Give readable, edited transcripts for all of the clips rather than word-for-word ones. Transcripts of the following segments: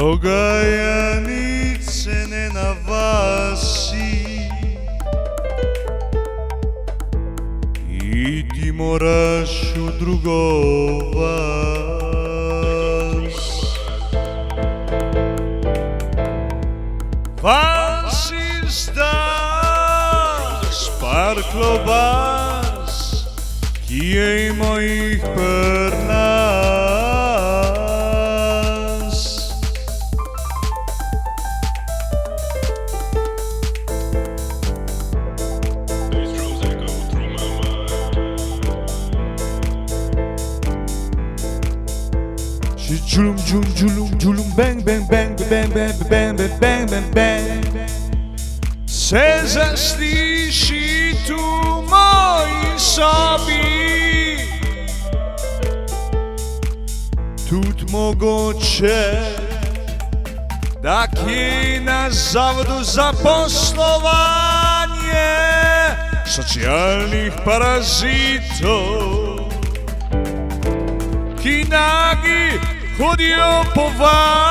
Pokajanice ne navasi I ti moraš u drugo vas Vansis daš par klobas Kije i mojih pernas Julum julum julum julum bang bang bang bang bang bang bang bang bang Se zasliši tu moji sobi Tut mogoče da ki na zavodu za poslovanje socijalnih parazitov ki nagi hodijo po vas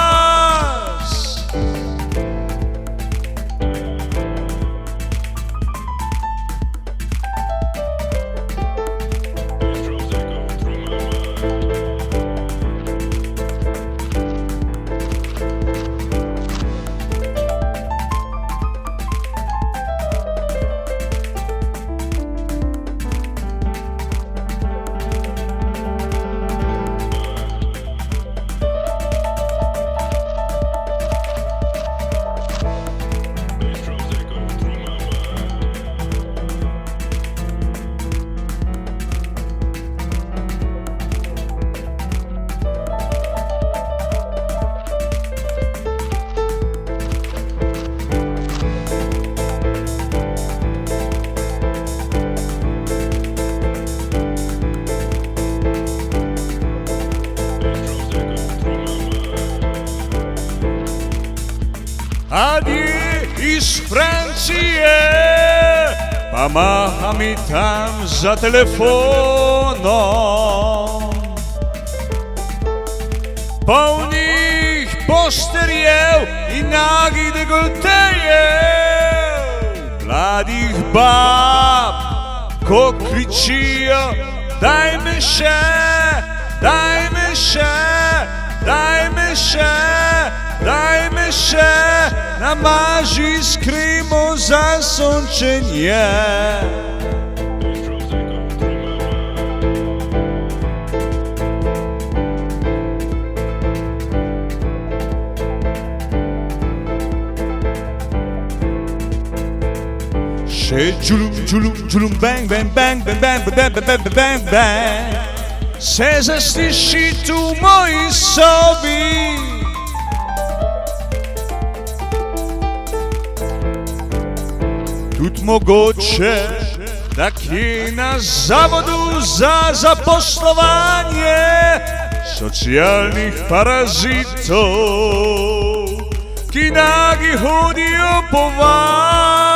Adi iz Francije pa maha mi tam za telefonom Polnih posterjev i nagih dekoltejev Mladih bab ko kričijo daj me še, daj me še, daj me še, daj me še Namaži s kremo za sončenje Še džulum, džulum, džulum, bang, bang, bang, bang, bang, bang, bang, bang, bang, bang Se zasliši tu u moji sobi Tut mogoče da ki na zavodu za zaposlovanje socijalnih parazitov ki nagi hodijo po vas